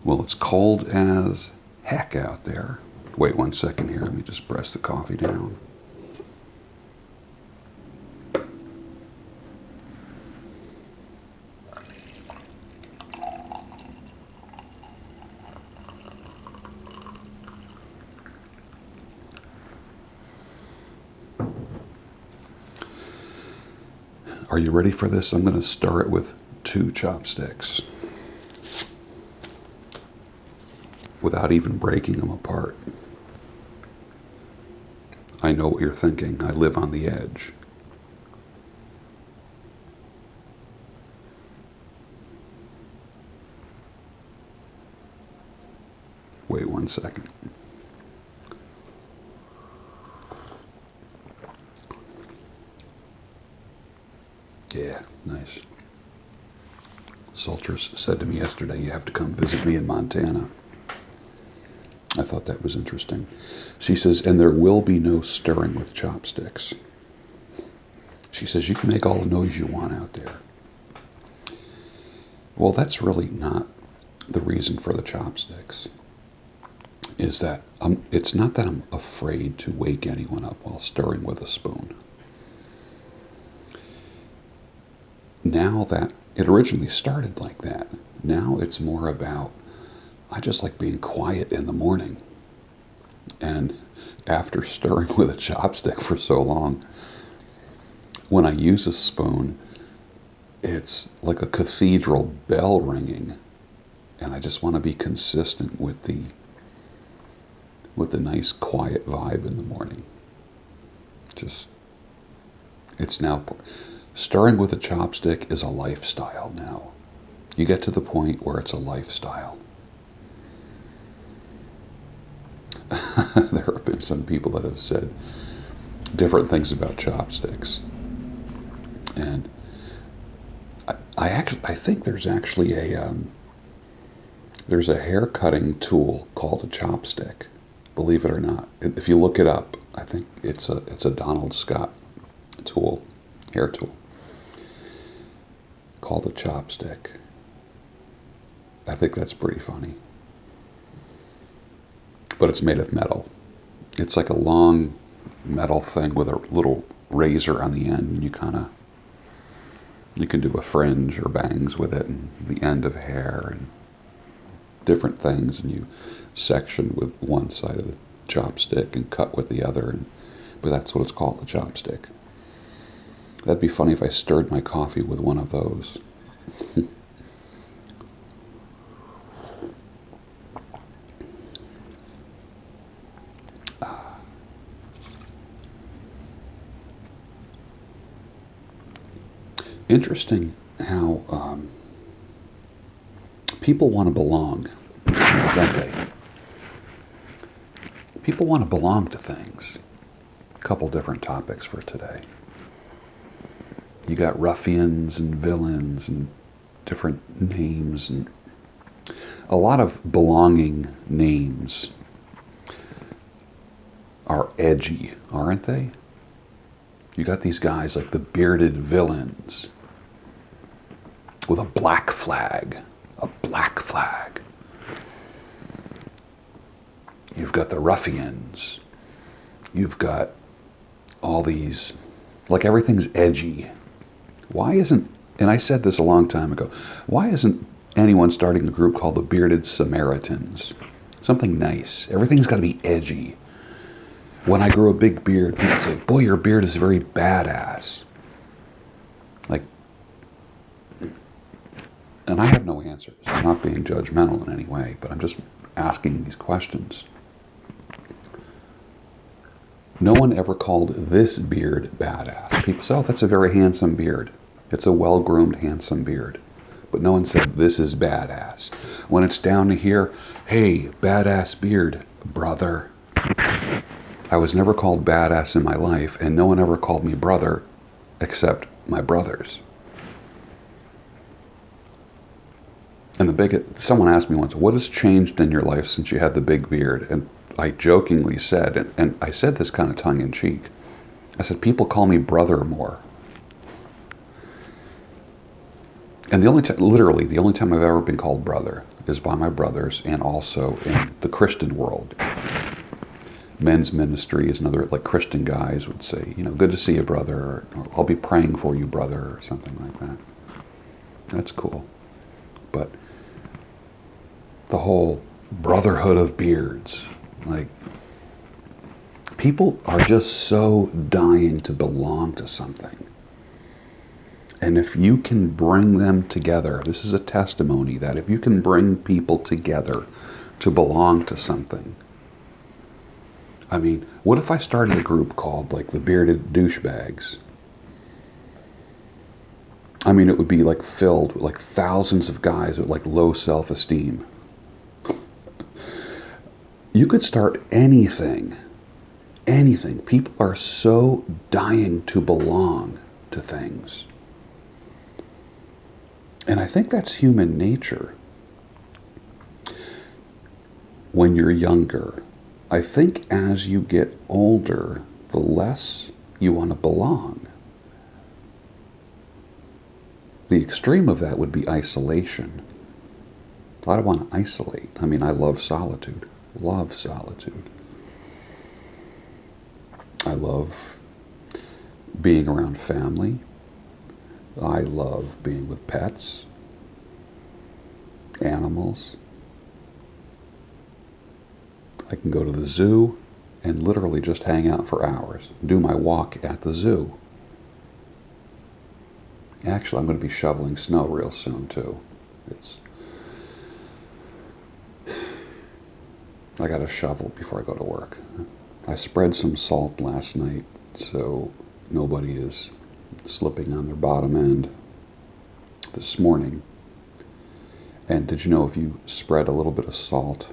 Well, it's cold as heck out there. Wait 1 second here. Let me just press the coffee down. Are you ready for this? I'm going to start with 2 chopsticks without even breaking them apart. I know what you're thinking. I live on the edge. Wait 1 second. Yeah, nice. Sultress said to me yesterday, you have to come visit me in Montana. I thought that was interesting. She says, and there will be no stirring with chopsticks. She says, you can make all the noise you want out there. Well, that's really not the reason for the chopsticks. Is that it's not that I'm afraid to wake anyone up while stirring with a spoon. Now that it originally started like that, now it's more about, I just like being quiet in the morning. And after stirring with a chopstick for so long, when I use a spoon, it's like a cathedral bell ringing. And I just want to be consistent with the nice quiet vibe in the morning. It's now, stirring with a chopstick is a lifestyle now. You get to the point where it's a lifestyle. There have been some people that have said different things about chopsticks. And I think there's actually there's a hair cutting tool called a chopstick. Believe it or not, if you look it up, I think it's a Donald Scott tool, hair tool, called a chopstick. I think that's pretty funny. But it's made of metal. It's like a long metal thing with a little razor on the end, and you can do a fringe or bangs with it, and the end of hair and different things, and you section with one side of the chopstick and cut with the other, but that's what it's called, a chopstick. That'd be funny if I stirred my coffee with one of those. Interesting how people want to belong, don't they? People want to belong to things. A couple different topics for today. You got ruffians and villains and different names, and a lot of belonging names are edgy, aren't they? You got these guys like the bearded villains with a black flag. A black flag. You've got the ruffians. You've got all these, like everything's edgy. Why isn't, and I said this a long time ago, why isn't anyone starting a group called the Bearded Samaritans? Something nice. Everything's got to be edgy. When I grow a big beard, people say, boy, your beard is very badass. Like, and I have no answers. I'm not being judgmental in any way, but I'm just asking these questions. No one ever called this beard badass. People say, oh, that's a very handsome beard. It's a well-groomed, handsome beard. But no one said, this is badass. When it's down to here, hey, badass beard, brother. I was never called badass in my life, and no one ever called me brother except my brothers. And someone asked me once, what has changed in your life since you had the big beard? And I jokingly said, and I said this kind of tongue-in-cheek, I said, people call me brother more. And literally, the only time I've ever been called brother is by my brothers and also in the Christian world. Men's ministry is another, like Christian guys would say, good to see you, brother, or I'll be praying for you, brother, or something like that. That's cool. But the whole brotherhood of beards, like, people are just so dying to belong to something. And if you can bring them together, this is a testimony that if you can bring people together to belong to something. I mean, what if I started a group called like the Bearded Douchebags? I mean, it would be like filled with like thousands of guys with like low self-esteem. You could start anything. Anything. People are so dying to belong to things. And I think that's human nature. When you're younger, I think as you get older, the less you want to belong. The extreme of that would be isolation. I don't want to isolate. I mean, I love solitude. Love solitude. I love being around family. I love being with pets, animals. I can go to the zoo and literally just hang out for hours, do my walk at the zoo. Actually, I'm going to be shoveling snow real soon, too. I got to shovel before I go to work. I spread some salt last night so nobody is slipping on their bottom end this morning. And did you know if you spread a little bit of salt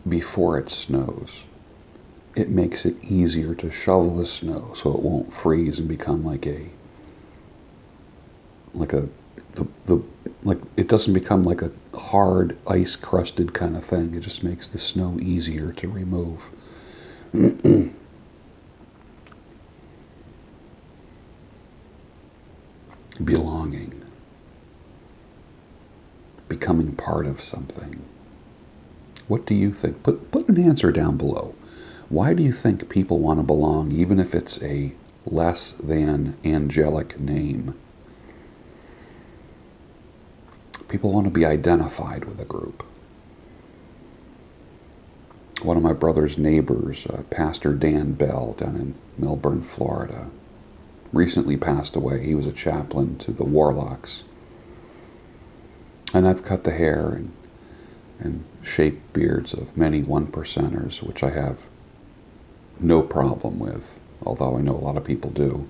before it snows, it makes it easier to shovel the snow so it won't freeze and become like it doesn't become like a hard ice crusted kind of thing. It just makes the snow easier to remove. Belonging. Becoming part of something. What do you think? Put an answer down below. Why do you think people want to belong, even if it's a less than angelic name? People want to be identified with a group. One of my brother's neighbors, Pastor Dan Bell, down in Melbourne, Florida, recently passed away. He was a chaplain to the Warlocks. And I've cut the hair and shaped beards of many one-percenters, which I have no problem with, although I know a lot of people do.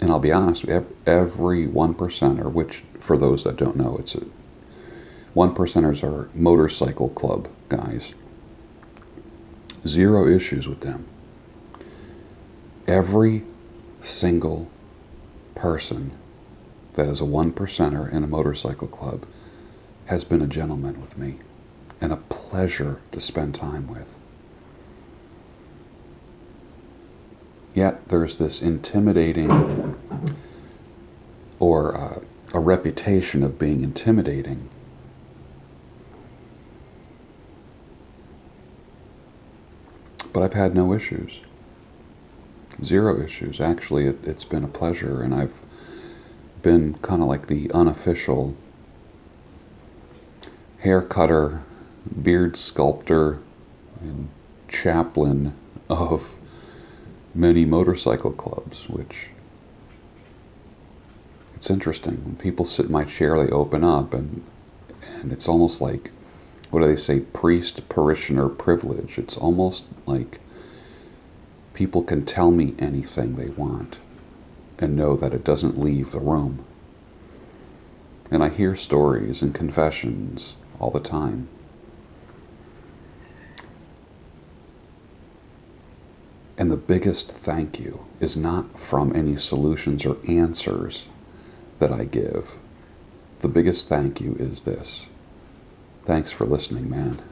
And I'll be honest, every one-percenter, which for those that don't know, one-percenters are motorcycle club guys. Zero issues with them. Every single person that is a one-percenter in a motorcycle club has been a gentleman with me and a pleasure to spend time with. Yet there's this intimidating or a reputation of being intimidating. But I've had no issues. Zero issues. Actually, it's been a pleasure, and I've been kind of like the unofficial hair cutter, beard sculptor, and chaplain of many motorcycle clubs, which it's interesting. When people sit in my chair, they open up, and it's almost like, what do they say, priest-parishioner privilege. It's almost like people can tell me anything they want and know that it doesn't leave the room. And I hear stories and confessions all the time. And the biggest thank you is not from any solutions or answers that I give. The biggest thank you is this. Thanks for listening, man.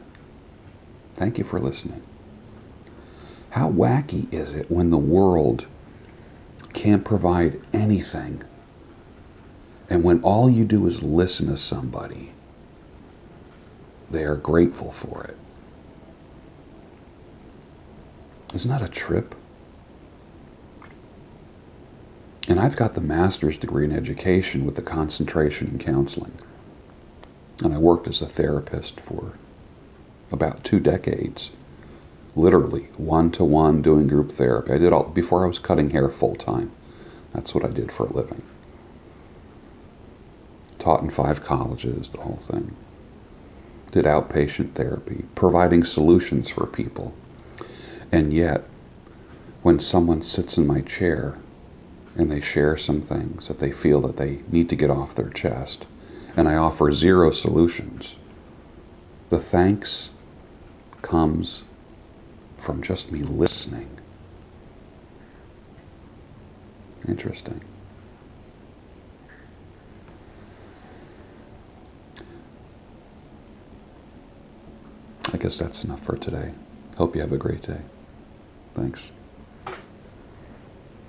Thank you for listening. How wacky is it when the world can't provide anything And when all you do is listen to somebody, they are grateful for it. Isn't that a trip? And I've got the master's degree in education with the concentration in counseling. And I worked as a therapist for about 2 decades. Literally, one-to-one doing group therapy. I did all before I was cutting hair full-time. That's what I did for a living. Taught in 5 colleges, the whole thing. Did outpatient therapy, providing solutions for people. And yet, when someone sits in my chair and they share some things that they feel that they need to get off their chest, and I offer 0 solutions, the thanks comes from just me listening. Interesting. I guess that's enough for today. Hope you have a great day. Thanks.